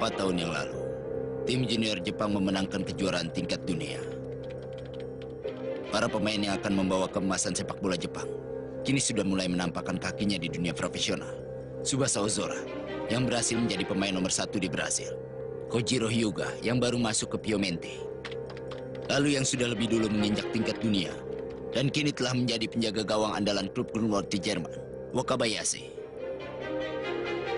4 tahun yang lalu, tim junior Jepang memenangkan kejuaraan tingkat dunia. Para pemain yang akan membawa keemasan sepak bola Jepang kini sudah mulai menampakkan kakinya di dunia profesional. Tsubasa Ozora yang berhasil menjadi pemain nomor 1 di Brasil. Kojiro Hyuga yang baru masuk ke Piemonte. Lalu yang sudah lebih dulu menginjak tingkat dunia dan kini telah menjadi penjaga gawang andalan klub Grunwald di Jerman, Wakabayashi.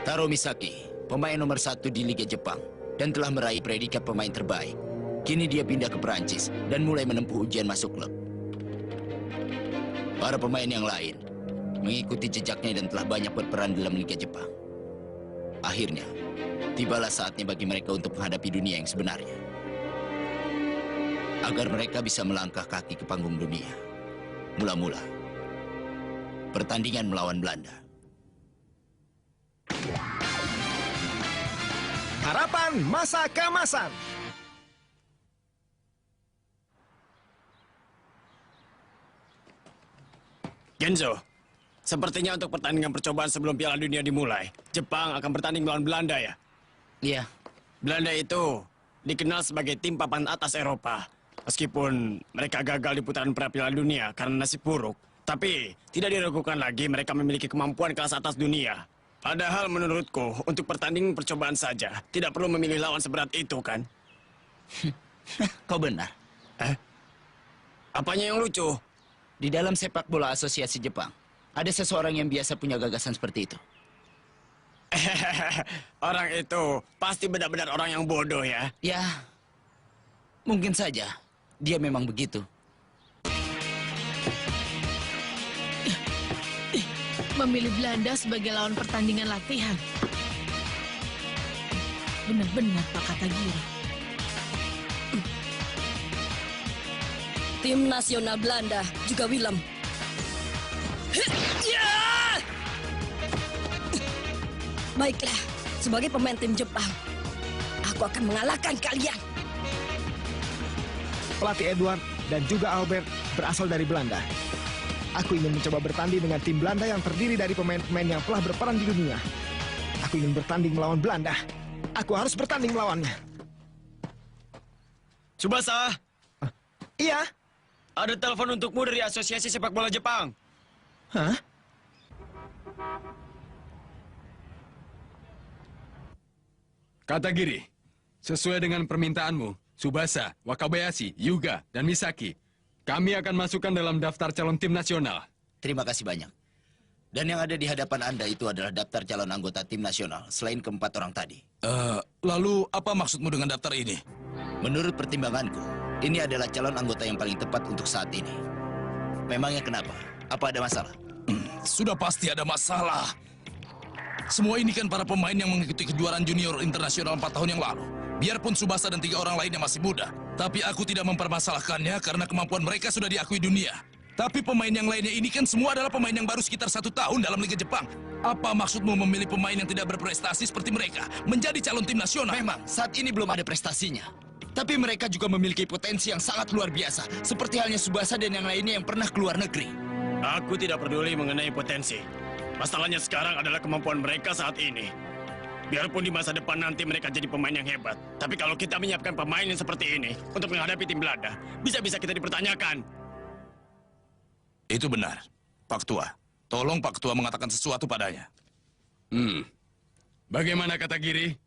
Taro Misaki, pemain nomor 1 di Liga Jepang dan telah meraih predikat pemain terbaik. Kini dia pindah ke Perancis dan mulai menempuh ujian masuk klub. Para pemain yang lain mengikuti jejaknya dan telah banyak berperan dalam Liga Jepang. Akhirnya, tibalah saatnya bagi mereka untuk menghadapi dunia yang sebenarnya. Agar mereka bisa melangkah kaki ke panggung dunia. Mula-mula, pertandingan melawan Belanda. Harapan masa keemasan. Genzo, sepertinya untuk pertandingan percobaan sebelum Piala Dunia dimulai, Jepang akan bertanding melawan Belanda ya? Iya. Belanda itu dikenal sebagai tim papan atas Eropa. Meskipun mereka gagal di putaran pra-Piala Dunia karena nasib buruk, tapi tidak diragukan lagi mereka memiliki kemampuan kelas atas dunia. Padahal menurutku, untuk pertandingan percobaan saja, tidak perlu memilih lawan seberat itu, kan? Kau benar. Apanya yang lucu? Di dalam sepak bola asosiasi Jepang, ada seseorang yang biasa punya gagasan seperti itu. Orang itu pasti benar-benar orang yang bodoh ya. Ya, mungkin saja. Dia memang begitu. Memilih Belanda sebagai lawan pertandingan latihan. Benar-benar Pak Katagiri. Tim nasional Belanda juga Willem. Baiklah, sebagai pemain tim Jepang, aku akan mengalahkan kalian. Pelatih Edward dan juga Albert berasal dari Belanda. Aku ingin mencoba bertanding dengan tim Belanda yang terdiri dari pemain-pemain yang telah berperan di dunia. Aku ingin bertanding melawan Belanda. Aku harus bertanding melawannya. Tsubasa, Iya. ada telepon untukmu dari Asosiasi Sepak Bola Jepang. Hah? Katagiri, sesuai dengan permintaanmu, Tsubasa, Wakabayashi, Hyuga, dan Misaki, kami akan masukkan dalam daftar calon tim nasional. Terima kasih banyak. Dan yang ada di hadapan Anda itu adalah daftar calon anggota tim nasional, selain keempat orang tadi. Lalu apa maksudmu dengan daftar ini? Menurut pertimbanganku, ini adalah calon anggota yang paling tepat untuk saat ini. Memangnya kenapa? Apa ada masalah? Sudah pasti ada masalah. Semua ini kan para pemain yang mengikuti kejuaraan junior internasional 4 tahun yang lalu. Biarpun Tsubasa dan 3 orang lainnya masih muda, tapi aku tidak mempermasalahkannya karena kemampuan mereka sudah diakui dunia. Tapi pemain yang lainnya ini kan semua adalah pemain yang baru sekitar 1 tahun dalam Liga Jepang. Apa maksudmu memilih pemain yang tidak berprestasi seperti mereka menjadi calon tim nasional? Memang, saat ini belum ada prestasinya. Tapi mereka juga memiliki potensi yang sangat luar biasa. Seperti halnya Tsubasa dan yang lainnya yang pernah keluar negeri. Aku tidak peduli mengenai potensi. Masalahnya sekarang adalah kemampuan mereka saat ini. Biarpun di masa depan nanti mereka jadi pemain yang hebat. Tapi kalau kita menyiapkan pemain yang seperti ini untuk menghadapi tim Belanda, bisa-bisa kita dipertanyakan. Itu benar, Pak Ketua. Tolong Pak Ketua mengatakan sesuatu padanya. Bagaimana Katagiri?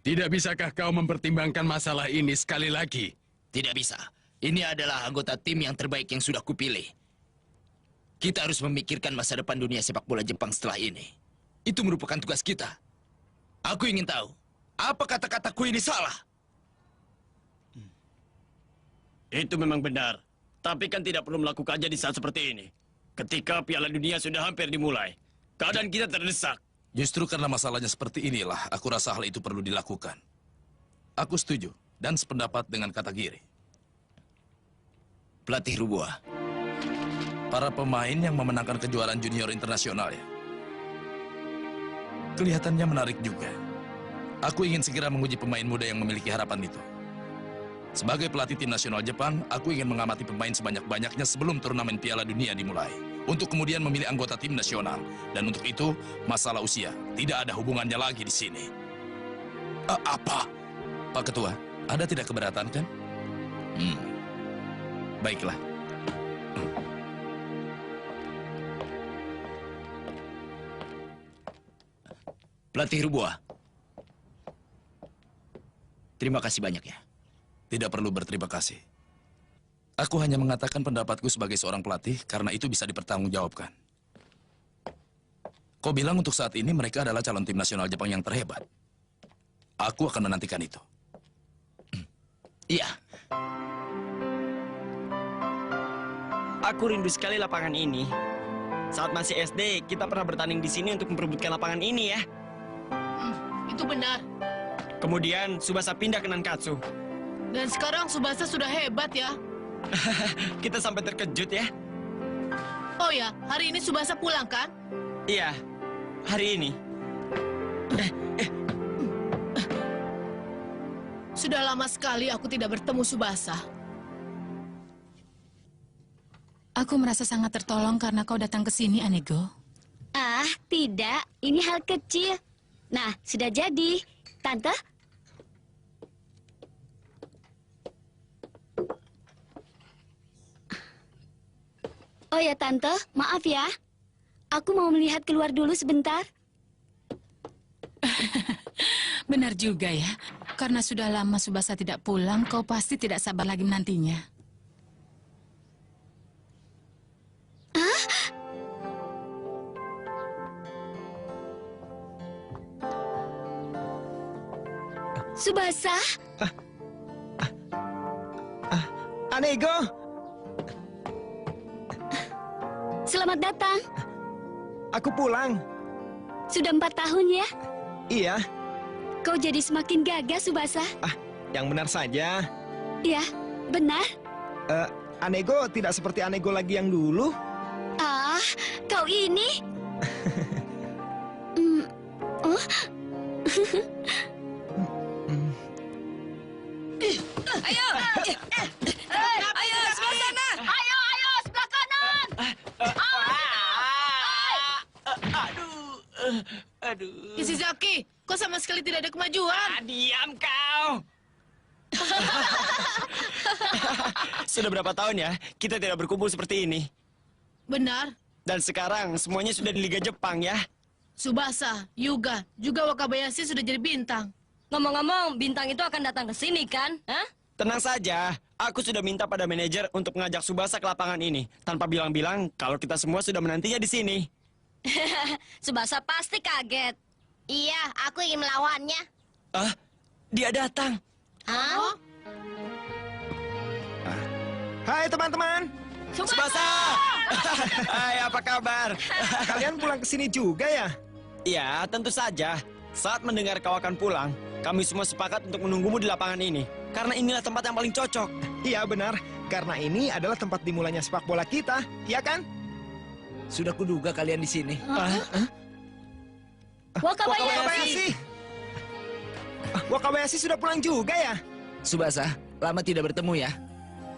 Tidak bisakah kau mempertimbangkan masalah ini sekali lagi? Tidak bisa. Ini adalah anggota tim yang terbaik yang sudah kupilih. Kita harus memikirkan masa depan dunia sepak bola Jepang setelah ini. Itu merupakan tugas kita. Aku ingin tahu, apa kata-kataku ini salah? Itu memang benar. Tapi kan tidak perlu melakukannya di saat seperti ini. Ketika Piala Dunia sudah hampir dimulai, keadaan kita terdesak. Justru karena masalahnya seperti inilah, aku rasa hal itu perlu dilakukan. Aku setuju dan sependapat dengan Katagiri. Pelatih Ruboa. Para pemain yang memenangkan kejuaraan junior internasional ya. Kelihatannya menarik juga. Aku ingin segera menguji pemain muda yang memiliki harapan itu. Sebagai pelatih tim nasional Jepang, aku ingin mengamati pemain sebanyak-banyaknya sebelum turnamen Piala Dunia dimulai. Untuk kemudian memilih anggota tim nasional. Dan untuk itu, masalah usia tidak ada hubungannya lagi di sini. Apa? Pak Ketua, Anda tidak keberatan kan? Baiklah. Pelatih Ruboa. Terima kasih banyak ya. Tidak perlu berterima kasih. Aku hanya mengatakan pendapatku sebagai seorang pelatih karena itu bisa dipertanggungjawabkan. Kau bilang untuk saat ini mereka adalah calon tim nasional Jepang yang terhebat. Aku akan menantikan itu. Iya. Aku rindu sekali lapangan ini. Saat masih SD, kita pernah bertanding di sini untuk memperebutkan lapangan ini ya. Itu benar. Kemudian Tsubasa pindah ke Nankatsu. Dan sekarang Tsubasa sudah hebat ya. Kita sampai terkejut ya. Oh ya, hari ini Tsubasa pulang kan? Iya, hari ini. Sudah lama sekali aku tidak bertemu Tsubasa. Aku merasa sangat tertolong karena kau datang ke sini, Anego. Ah, tidak. Ini hal kecil. Nah, sudah jadi. Tante? Oh ya, Tante. Maaf ya. Aku mau melihat keluar dulu sebentar. Benar juga ya. Karena sudah lama Tsubasa tidak pulang, kau pasti tidak sabar lagi menantinya. Tsubasa? Anego! Selamat datang. Aku pulang. Sudah 4 tahun ya? Iya. Kau jadi semakin gagah, Tsubasa. Yang benar saja. Ya, benar. Anego tidak seperti Anego lagi yang dulu. Ah, kau ini? Oh? Ayo! Ayo, sebelah sana! Ayo, sebelah kanan! Aduh. Ishizaki, kau sama sekali tidak ada kemajuan. Diam kau. Sudah berapa tahun ya kita tidak berkumpul seperti ini. Benar. Dan sekarang semuanya sudah di Liga Jepang ya. Tsubasa, Hyuga, juga Wakabayashi sudah jadi bintang. Ngomong-ngomong, bintang itu akan datang ke sini kan? Hah? Tenang saja, aku sudah minta pada manajer untuk mengajak Tsubasa ke lapangan ini. Tanpa bilang-bilang kalau kita semua sudah menantinya di sini. Tsubasa pasti kaget. Iya, aku ingin melawannya. Dia datang. Hah? Hai teman-teman, Tsubasa! Hai, apa kabar? kalian pulang ke sini juga ya? Ya, tentu saja. Saat mendengar kau akan pulang, kami semua sepakat untuk menunggumu di lapangan ini. Karena inilah tempat yang paling cocok. Iya benar, karena ini adalah tempat dimulainya sepak bola kita, iya kan? Sudah kuduga kalian di sini. Wakabayashi! Wakabayashi sudah pulang juga ya? Tsubasa, lama tidak bertemu ya.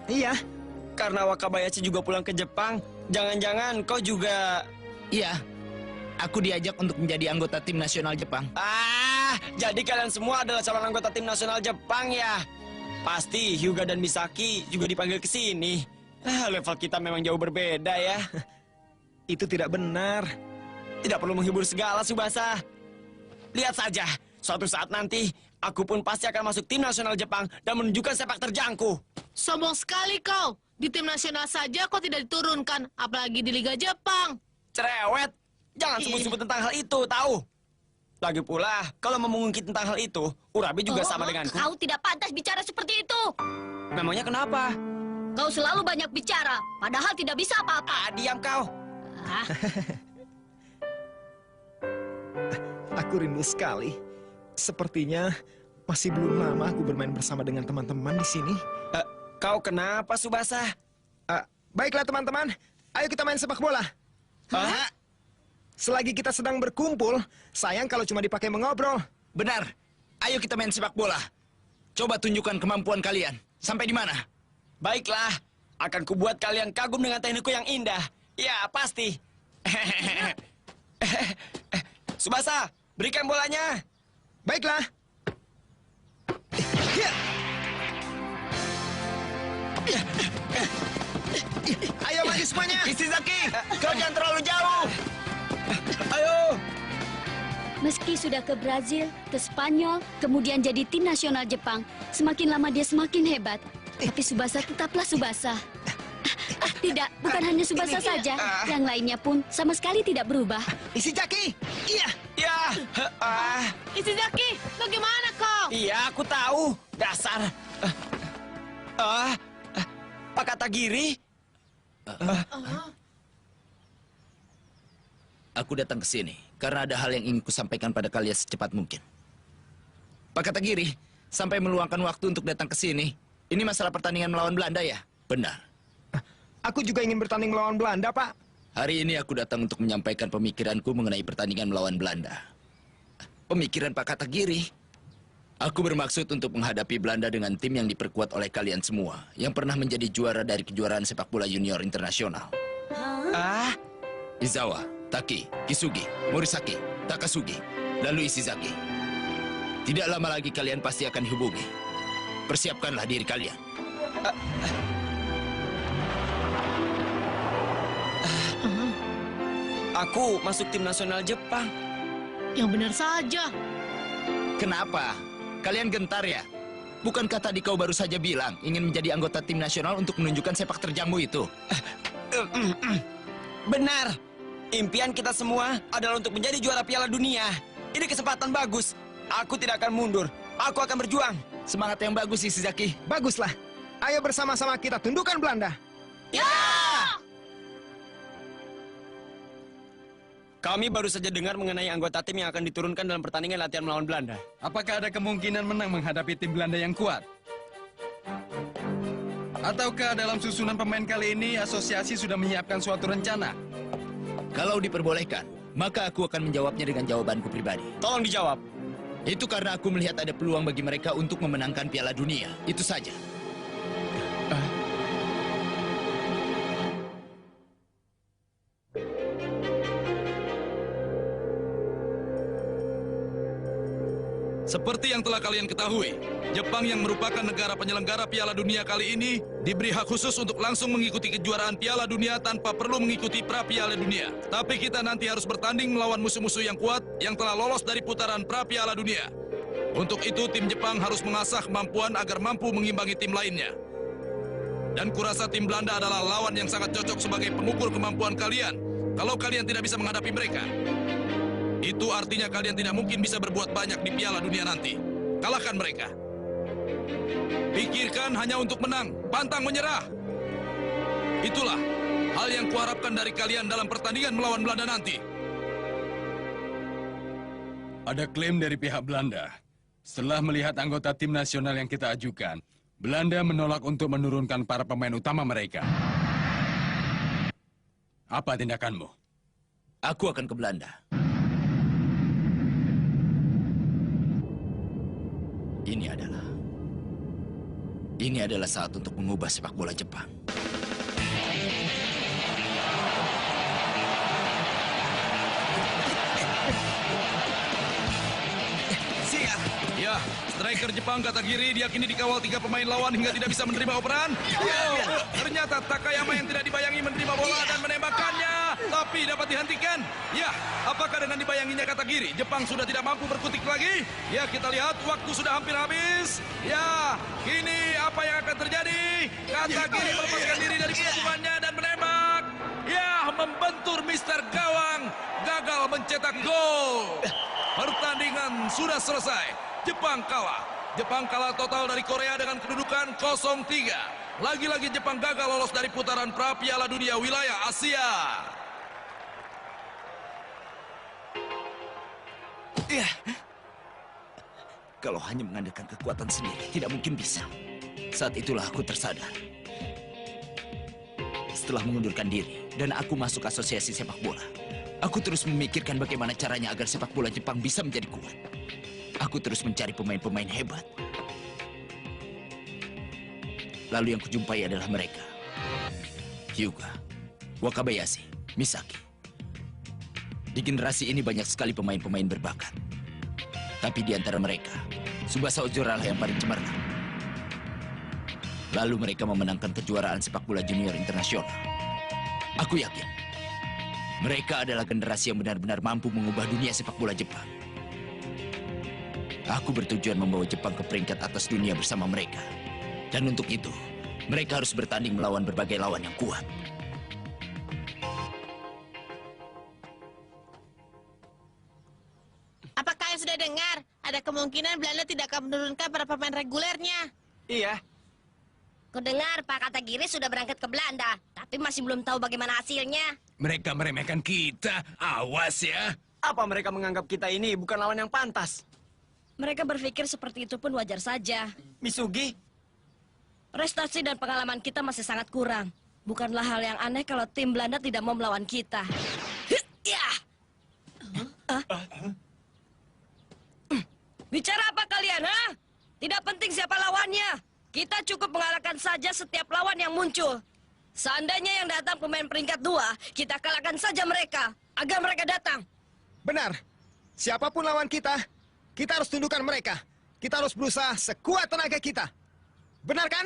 Iya. Karena Wakabayashi juga pulang ke Jepang, jangan-jangan kau juga... Iya, aku diajak untuk menjadi anggota tim nasional Jepang. Jadi kalian semua adalah calon anggota tim nasional Jepang ya? Pasti Hyuga dan Misaki juga dipanggil ke sini. Level kita memang jauh berbeda ya. Itu tidak benar. Tidak perlu menghibur segala, Tsubasa. Lihat saja, suatu saat nanti aku pun pasti akan masuk tim nasional Jepang dan menunjukkan sepak terjangku. Sombong sekali kau. Di tim nasional saja kau tidak diturunkan, apalagi di Liga Jepang. Cerewet, jangan sebut-sebut tentang hal itu, tahu? Lagi pula, kalau mau mengungkit tentang hal itu, Urabi juga sama denganku. Kau tidak pantas bicara seperti itu. Memangnya kenapa? Kau selalu banyak bicara, padahal tidak bisa apa-apa. Diam kau. Aku rindu sekali. Sepertinya masih belum lama aku bermain bersama dengan teman-teman di sini. Kau kenapa, Tsubasa? Baiklah teman-teman, ayo kita main sepak bola. Selagi kita sedang berkumpul, sayang kalau cuma dipakai mengobrol. Benar, ayo kita main sepak bola. Coba tunjukkan kemampuan kalian. Sampai di mana? Baiklah, akan kubuat kalian kagum dengan teknikku yang indah. Ya, pasti. Tsubasa, berikan bolanya. Baiklah. Ayo maju semuanya. Ishizaki, kau jangan terlalu jauh. Ayo. Meski sudah ke Brazil, ke Spanyol, kemudian jadi tim nasional Jepang, semakin lama dia semakin hebat. Tapi Tsubasa tetaplah Tsubasa. Tidak, bukan hanya Tsubasa saja. Yang lainnya pun sama sekali tidak berubah. Ishizaki. Iya. Ya. Ishizaki, bagaimana kau? Iya, aku tahu. Dasar. Pak Katagiri. Aku datang ke sini karena ada hal yang ingin kusampaikan pada kalian secepat mungkin. Pak Katagiri, sampai meluangkan waktu untuk datang ke sini. Ini masalah pertandingan melawan Belanda ya? Benar. Aku juga ingin bertanding melawan Belanda, Pak. Hari ini aku datang untuk menyampaikan pemikiranku mengenai pertandingan melawan Belanda. Pemikiran Pak Katagiri. Aku bermaksud untuk menghadapi Belanda dengan tim yang diperkuat oleh kalian semua, yang pernah menjadi juara dari kejuaraan sepak bola junior internasional. Izawa, Taki, Kisugi, Morisaki, Takasugi, lalu Ishizaki. Tidak lama lagi kalian pasti akan dihubungi. Persiapkanlah diri kalian. Aku masuk tim nasional Jepang. Yang benar saja. Kenapa? Kalian gentar ya? Bukankah tadi kau baru saja bilang ingin menjadi anggota tim nasional untuk menunjukkan sepak terjangmu itu? Benar. Impian kita semua adalah untuk menjadi juara Piala Dunia. Ini kesempatan bagus. Aku tidak akan mundur. Aku akan berjuang. Semangat yang bagus, Ishizaki. Baguslah. Ayo bersama-sama kita tundukkan Belanda. Kami baru saja dengar mengenai anggota tim yang akan diturunkan dalam pertandingan latihan melawan Belanda. Apakah ada kemungkinan menang menghadapi tim Belanda yang kuat? Ataukah dalam susunan pemain kali ini asosiasi sudah menyiapkan suatu rencana? Kalau diperbolehkan, maka aku akan menjawabnya dengan jawabanku pribadi. Tolong dijawab. Itu karena aku melihat ada peluang bagi mereka untuk memenangkan Piala Dunia. Itu saja. Seperti yang telah kalian ketahui, Jepang yang merupakan negara penyelenggara Piala Dunia kali ini diberi hak khusus untuk langsung mengikuti kejuaraan Piala Dunia tanpa perlu mengikuti pra-Piala Dunia. Tapi kita nanti harus bertanding melawan musuh-musuh yang kuat yang telah lolos dari putaran pra-Piala Dunia. Untuk itu, tim Jepang harus mengasah kemampuan agar mampu mengimbangi tim lainnya. Dan kurasa tim Belanda adalah lawan yang sangat cocok sebagai pengukur kemampuan kalian kalau kalian tidak bisa menghadapi mereka. Itu artinya kalian tidak mungkin bisa berbuat banyak di Piala Dunia nanti. Kalahkan mereka. Pikirkan hanya untuk menang, pantang menyerah. Itulah hal yang kuharapkan dari kalian dalam pertandingan melawan Belanda nanti. Ada klaim dari pihak Belanda. Setelah melihat anggota tim nasional yang kita ajukan, Belanda menolak untuk menurunkan para pemain utama mereka. Apa tindakanmu? Aku akan ke Belanda. Ini adalah saat untuk mengubah sepak bola Jepang. Siap. Ya, striker Jepang Katagiri diyakini dikawal 3 pemain lawan hingga tidak bisa menerima operan. Ternyata Takayama yang tidak dibayangi menerima bola dan menembakkannya, tapi dapat dihentikan. Ya, apakah dengan dibayanginya Katagiri, Jepang sudah tidak mampu berkutik lagi? Ya, kita lihat waktu sudah hampir habis. Ya, kini apa yang akan terjadi? Katagiri melepaskan diri dari kepungan dan menembak. Ya, membentur Mister Gawang, gagal mencetak gol. Pertandingan sudah selesai. Jepang kalah. Jepang kalah total dari Korea dengan kedudukan 0-3. Lagi-lagi Jepang gagal lolos dari putaran pra-Piala Dunia wilayah Asia. Kalau hanya mengandalkan kekuatan sendiri, tidak mungkin bisa. Saat itulah aku tersadar. Setelah mengundurkan diri dan aku masuk asosiasi sepak bola, aku terus memikirkan bagaimana caranya agar sepak bola Jepang bisa menjadi kuat. Aku terus mencari pemain-pemain hebat. Lalu yang kujumpai adalah mereka. Hyuga, Wakabayashi, Misaki. Di generasi ini banyak sekali pemain-pemain berbakat. Tapi di antara mereka, Tsubasa Ozora lah yang paling cemerlang. Lalu mereka memenangkan kejuaraan sepak bola junior internasional. Aku yakin mereka adalah generasi yang benar-benar mampu mengubah dunia sepak bola Jepang. Aku bertujuan membawa Jepang ke peringkat atas dunia bersama mereka. Dan untuk itu, mereka harus bertanding melawan berbagai lawan yang kuat. Apakah yang sudah dengar? Ada kemungkinan Belanda tidak akan menurunkan para pemain regulernya. Iya. Kudengar Pak Katagiri sudah berangkat ke Belanda, tapi masih belum tahu bagaimana hasilnya. Mereka meremehkan kita. Awas ya. Apa mereka menganggap kita ini bukan lawan yang pantas? Mereka berpikir seperti itu pun wajar saja. Misugi, Prestasi dan pengalaman kita masih sangat kurang. Bukanlah hal yang aneh kalau tim Belanda tidak mau melawan kita. Ya. Bicara apa kalian, ha? Tidak penting siapa lawannya. Kita cukup mengalahkan saja setiap lawan yang muncul. Seandainya yang datang pemain peringkat 2, kita kalahkan saja mereka, agar mereka datang. Benar. Siapapun lawan kita harus tundukkan mereka. Kita harus berusaha sekuat tenaga kita. Benar kan?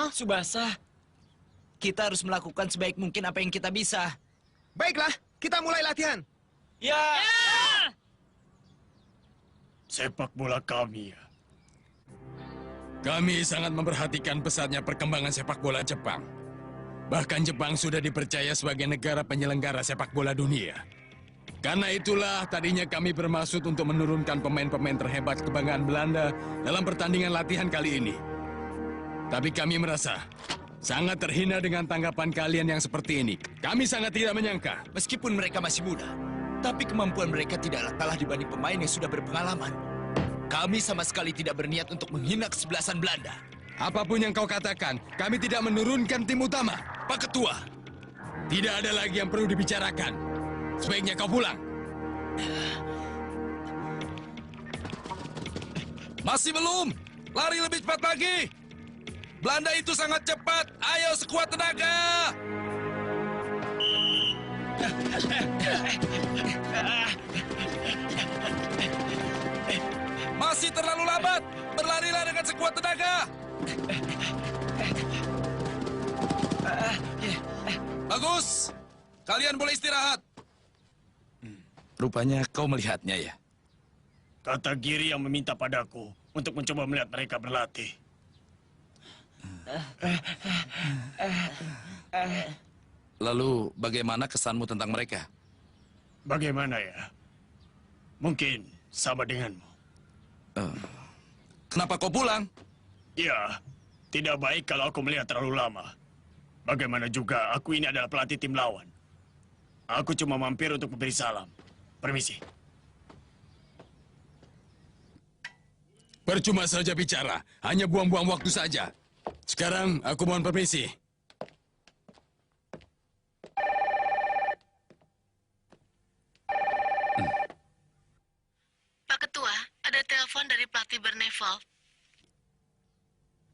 Subasa, kita harus melakukan sebaik mungkin apa yang kita bisa. Baiklah, kita mulai latihan. ya. Sepak bola kami ya. Kami sangat memperhatikan pesatnya perkembangan sepak bola Jepang. Bahkan Jepang sudah dipercaya sebagai negara penyelenggara sepak bola dunia. Karena itulah tadinya kami bermaksud untuk menurunkan pemain-pemain terhebat kebanggaan Belanda dalam pertandingan latihan kali ini. Tapi kami merasa sangat terhina dengan tanggapan kalian yang seperti ini. Kami sangat tidak menyangka. Meskipun mereka masih muda, tapi kemampuan mereka tidaklah kalah dibanding pemain yang sudah berpengalaman. Kami sama sekali tidak berniat untuk menghina kesebelasan Belanda. Apapun yang kau katakan, kami tidak menurunkan tim utama. Pak Ketua, Tidak ada lagi yang perlu dibicarakan. Sebaiknya kau pulang. masih belum. Lari lebih cepat lagi. Belanda itu sangat cepat. Ayo sekuat tenaga. Masih terlalu lambat. Berlarilah dengan sekuat tenaga. Bagus. Kalian boleh istirahat. Rupanya kau melihatnya ya. Kata Giri yang meminta padaku untuk mencoba melihat mereka berlatih. Lalu bagaimana kesanmu tentang mereka? Bagaimana ya? Mungkin sama denganmu. Kenapa kau pulang? Ya, tidak baik kalau aku melihat terlalu lama. Bagaimana juga aku ini adalah pelatih tim lawan. Aku cuma mampir untuk memberi salam. Permisi. Percuma saja bicara, hanya buang-buang waktu saja. Sekarang aku mohon permisi. Pak Ketua, ada telepon dari pelatih Bernevald.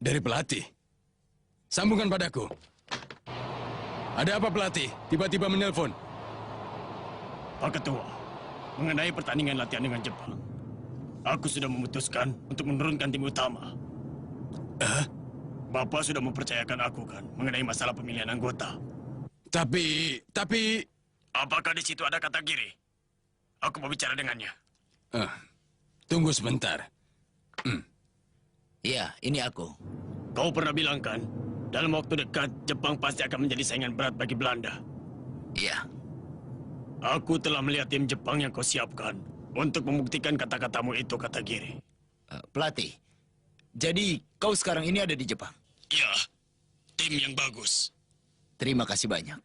Dari pelatih? Sambungkan padaku. Ada apa pelatih? Tiba-tiba menelpon. Pak Ketua, mengenai pertandingan latihan dengan Jepang, aku sudah memutuskan untuk menurunkan tim utama. Bapak sudah mempercayakan aku kan mengenai masalah pemilihan anggota. Tapi... Apakah di situ ada kata Giri? Aku mau bicara dengannya. Tunggu sebentar. Ya, ini aku. Kau pernah bilang kan, dalam waktu dekat Jepang pasti akan menjadi saingan berat bagi Belanda. Ya, Aku telah melihat tim Jepang yang kau siapkan untuk membuktikan kata-katamu itu, kata Giri. pelatih. Jadi, kau sekarang ini ada di Jepang? Ya, tim yang bagus. Terima kasih banyak.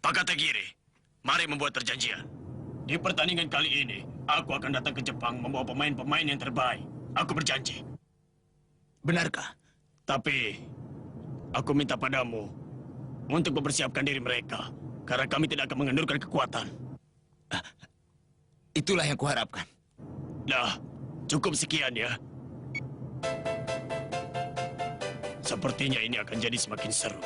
Pak kata Giri, mari membuat perjanjian. Di pertandingan kali ini, aku akan datang ke Jepang membawa pemain-pemain yang terbaik. Aku berjanji. Benarkah? Tapi, aku minta padamu untuk mempersiapkan diri mereka. Karena kami tidak akan mengendurkan kekuatan. Itulah yang kuharapkan. Dah, cukup sekian ya. Sepertinya ini akan jadi semakin seru.